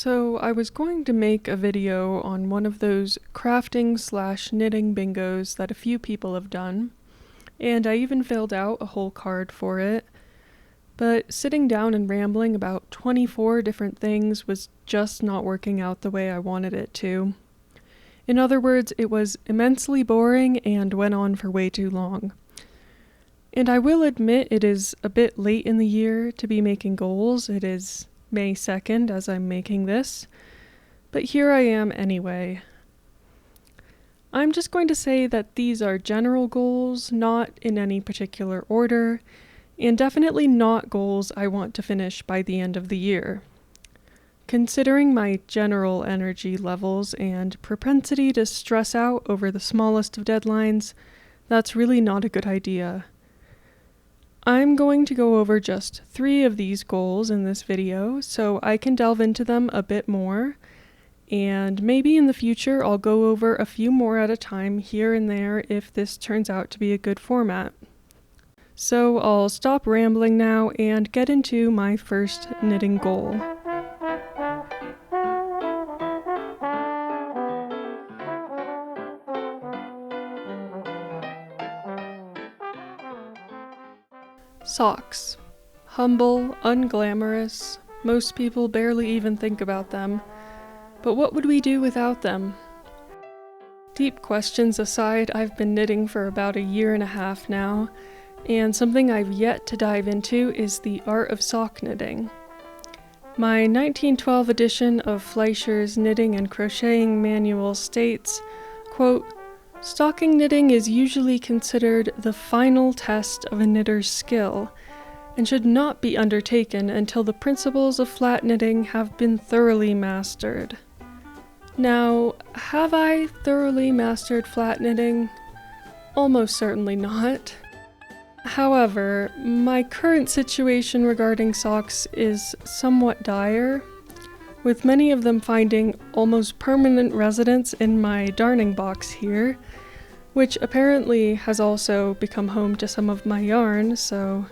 So I was going to make a video on one of those crafting/knitting bingos that a few people have done, and I even filled out a whole card for it, but sitting down and rambling about 24 different things was just not working out the way I wanted it to. In other words, it was immensely boring and went on for way too long. And I will admit it is a bit late in the year to be making goals. It is May 2nd as I'm making this, but here I am anyway. I'm just going to say that these are general goals, not in any particular order, and definitely not goals I want to finish by the end of the year. Considering my general energy levels and propensity to stress out over the smallest of deadlines, that's really not a good idea. I'm going to go over just 3 of these goals in this video so I can delve into them a bit more, and maybe in the future I'll go over a few more at a time here and there if this turns out to be a good format. So I'll stop rambling now and get into my first knitting goal. Socks. Humble, unglamorous, most people barely even think about them. But what would we do without them? Deep questions aside, I've been knitting for about 1.5 years now, and something I've yet to dive into is the art of sock knitting. My 1912 edition of Fleischer's Knitting and Crocheting Manual states, quote, "Stocking knitting is usually considered the final test of a knitter's skill, and should not be undertaken until the principles of flat knitting have been thoroughly mastered." Now, have I thoroughly mastered flat knitting? Almost certainly not. However, my current situation regarding socks is somewhat dire, with many of them finding almost permanent residence in my darning box here, which apparently has also become home to some of my yarn, so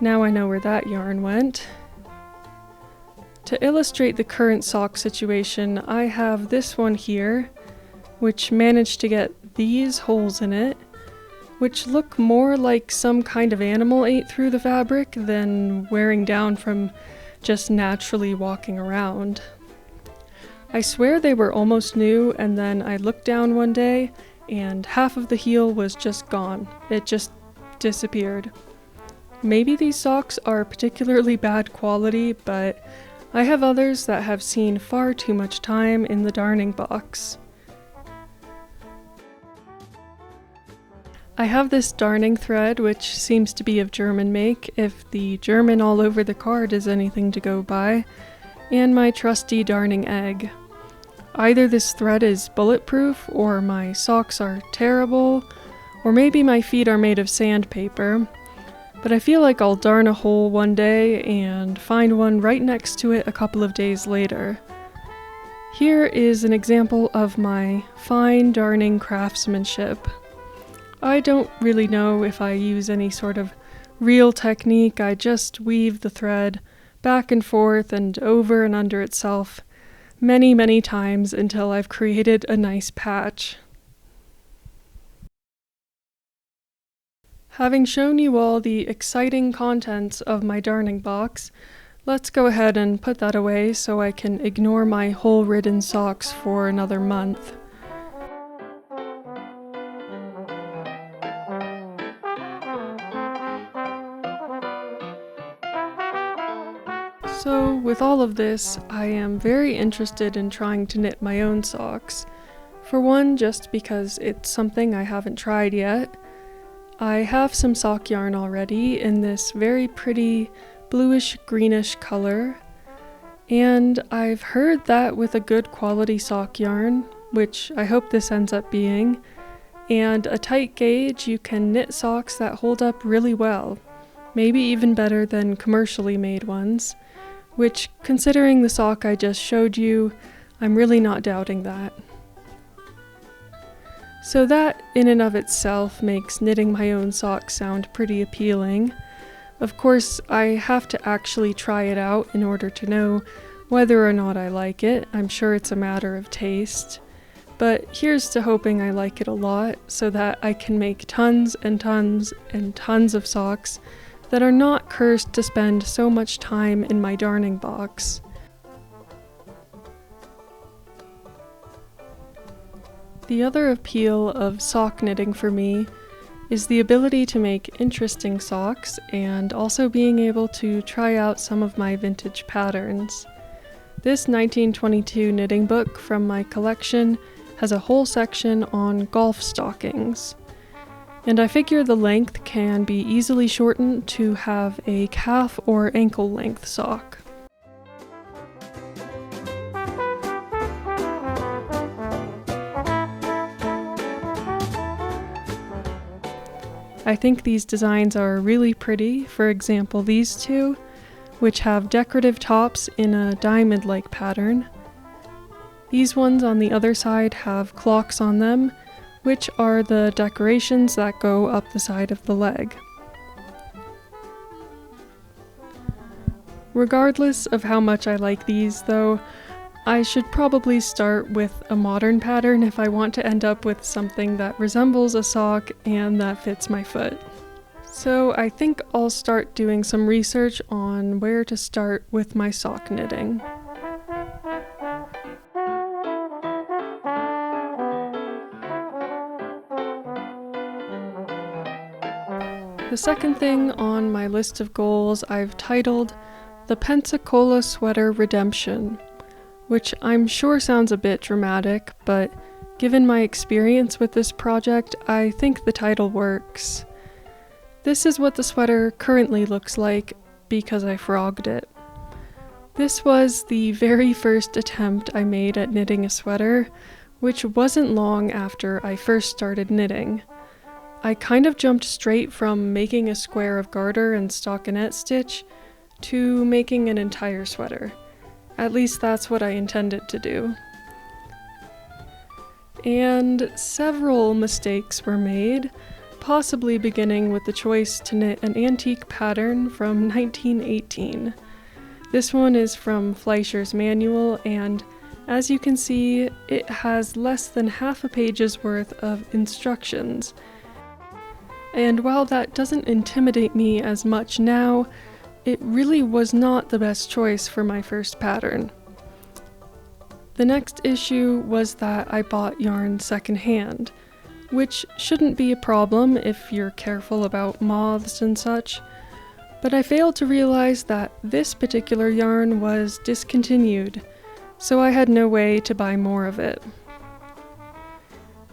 now I know where that yarn went. To illustrate the current sock situation, I have this one here, which managed to get these holes in it, which look more like some kind of animal ate through the fabric than wearing down from just naturally walking around. I swear they were almost new, and then I looked down one day and half of the heel was just gone. It just disappeared. Maybe these socks are particularly bad quality, but I have others that have seen far too much time in the darning box. I have this darning thread, which seems to be of German make, if the German all over the card is anything to go by, and my trusty darning egg. Either this thread is bulletproof, or my socks are terrible, or maybe my feet are made of sandpaper, but I feel like I'll darn a hole one day and find one right next to it a couple of days later. Here is an example of my fine darning craftsmanship. I don't really know if I use any sort of real technique. I just weave the thread back and forth and over and under itself many times until I've created a nice patch. Having shown you all the exciting contents of my darning box, let's go ahead and put that away so I can ignore my hole-ridden socks for another month. So, with all of this, I am very interested in trying to knit my own socks. For one, just because it's something I haven't tried yet. I have some sock yarn already in this very pretty bluish-greenish color, and I've heard that with a good quality sock yarn, which I hope this ends up being, and a tight gauge, you can knit socks that hold up really well, maybe even better than commercially made ones. Which, considering the sock I just showed you, I'm really not doubting that. So that, in and of itself, makes knitting my own socks sound pretty appealing. Of course, I have to actually try it out in order to know Whether or not I like it, I'm sure it's a matter of taste. But here's to hoping I like it a lot so that I can make tons and tons and tons of socks that are not cursed to spend so much time in my darning box. The other appeal of sock knitting for me is the ability to make interesting socks and also being able to try out some of my vintage patterns. This 1922 knitting book from my collection has a whole section on golf stockings, and I figure the length can be easily shortened to have a calf or ankle length sock. I think these designs are really pretty, for example these two, which have decorative tops in a diamond-like pattern. These ones on the other side have clocks on them, which are the decorations that go up the side of the leg. Regardless of how much I like these though, I should probably start with a modern pattern if I want to end up with something that resembles a sock and that fits my foot. So I think I'll start doing some research on where to start with my sock knitting. The second thing on my list of goals I've titled the Pensacola Sweater Redemption, which I'm sure sounds a bit dramatic, but given my experience with this project, I think the title works. This is what the sweater currently looks like because I frogged it. This was the very first attempt I made at knitting a sweater, which wasn't long after I first started knitting. I kind of jumped straight from making a square of garter and stockinette stitch to making an entire sweater. At least that's what I intended to do. And several mistakes were made, possibly beginning with the choice to knit an antique pattern from 1918. This one is from Fleischer's Manual, and as you can see, it has less than half a page's worth of instructions. And while that doesn't intimidate me as much now, it really was not the best choice for my first pattern. The next issue was that I bought yarn secondhand, which shouldn't be a problem if you're careful about moths and such, but I failed to realize that this particular yarn was discontinued, so I had no way to buy more of it.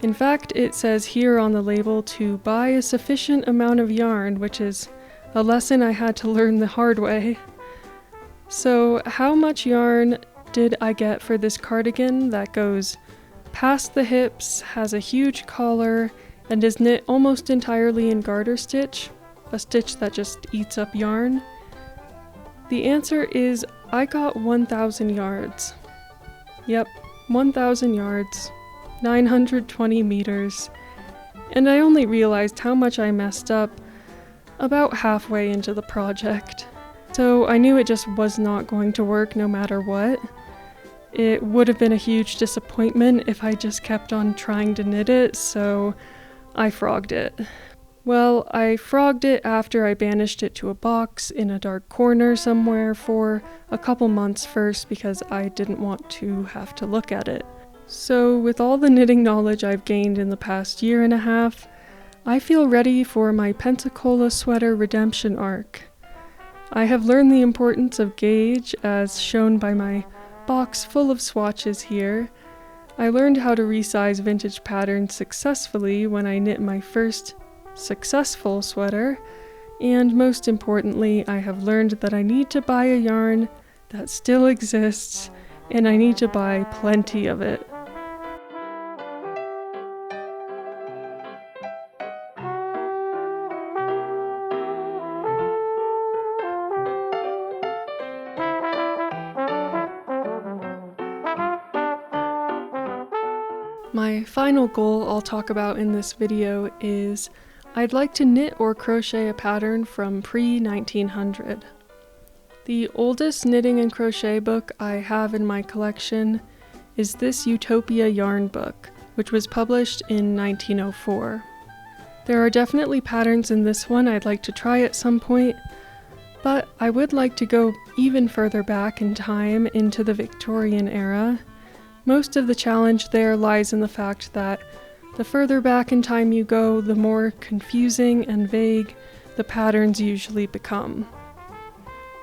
In fact, it says here on the label to buy a sufficient amount of yarn, which is a lesson I had to learn the hard way. So how much yarn did I get for this cardigan that goes past the hips, has a huge collar, and is knit almost entirely in garter stitch, a stitch that just eats up yarn? The answer is I got 1,000 yards. Yep, 1,000 yards, 920 meters, and I only realized how much I messed up about halfway into the project. So I knew it just was not going to work no matter what. It would have been a huge disappointment if I just kept on trying to knit it, so I frogged it. Well, I frogged it after I banished it to a box in a dark corner somewhere for a couple months first because I didn't want to have to look at it. So with all the knitting knowledge I've gained in the past year and a half, I feel ready for my Pensacola Sweater Redemption arc. I have learned the importance of gauge as shown by my box full of swatches here. I learned how to resize vintage patterns successfully when I knit my first successful sweater, and most importantly, I have learned that I need to buy a yarn that still exists, and I need to buy plenty of it. My final goal I'll talk about in this video is I'd like to knit or crochet a pattern from pre-1900. The oldest knitting and crochet book I have in my collection is this Utopia yarn book, which was published in 1904. There are definitely patterns in this one I'd like to try at some point, but I would like to go even further back in time into the Victorian era. Most of the challenge there lies in the fact that the further back in time you go, the more confusing and vague the patterns usually become.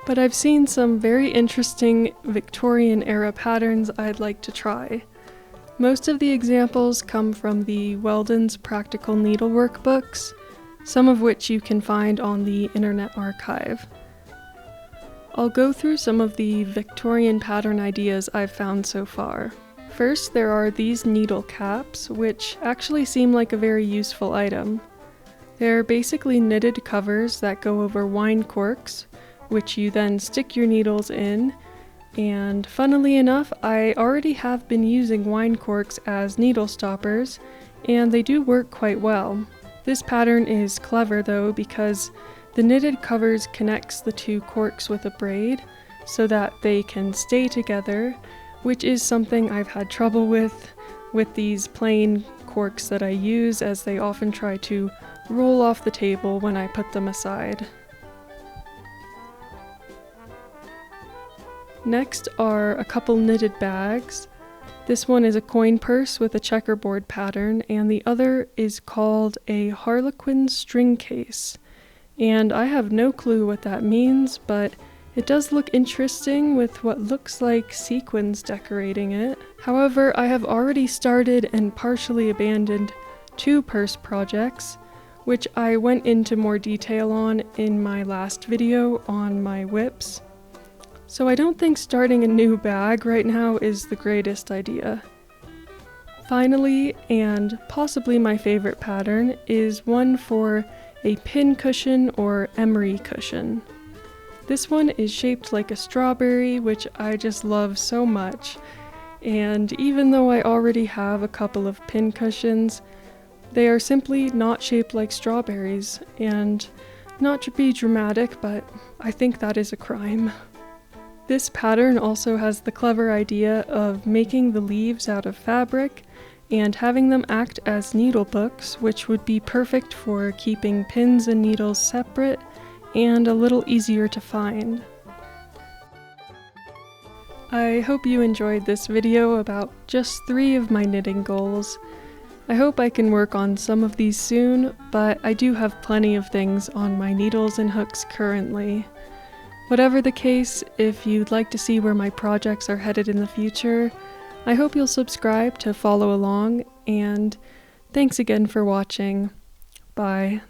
But I've seen some very interesting Victorian era patterns I'd like to try. Most of the examples come from the Weldon's Practical Needlework books, some of which you can find on the Internet Archive. I'll go through some of the Victorian pattern ideas I've found so far. First, there are these needle caps, which actually seem like a very useful item. They're basically knitted covers that go over wine corks, which you then stick your needles in, and funnily enough, I already have been using wine corks as needle stoppers, and they do work quite well. This pattern is clever though, because the knitted covers connects the two corks with a braid so that they can stay together, which is something I've had trouble with these plain corks that I use, as they often try to roll off the table when I put them aside. Next are a couple knitted bags. This one is a coin purse with a checkerboard pattern, and the other is called a harlequin string case. And I have no clue what that means, but it does look interesting with what looks like sequins decorating it. However, I have already started and partially abandoned 2 purse projects, which I went into more detail on in my last video on my whips. So I don't think starting a new bag right now is the greatest idea. Finally, and possibly my favorite pattern, is one for a pin cushion or emery cushion. This one is shaped like a strawberry, which I just love so much, and even though I already have a couple of pin cushions, they are simply not shaped like strawberries, and not to be dramatic, but I think that is a crime. This pattern also has the clever idea of making the leaves out of fabric and having them act as needle books, which would be perfect for keeping pins and needles separate and a little easier to find. I hope you enjoyed this video about just 3 of my knitting goals. I hope I can work on some of these soon, but I do have plenty of things on my needles and hooks currently. Whatever the case, if you'd like to see where my projects are headed in the future, I hope you'll subscribe to follow along, and thanks again for watching. Bye.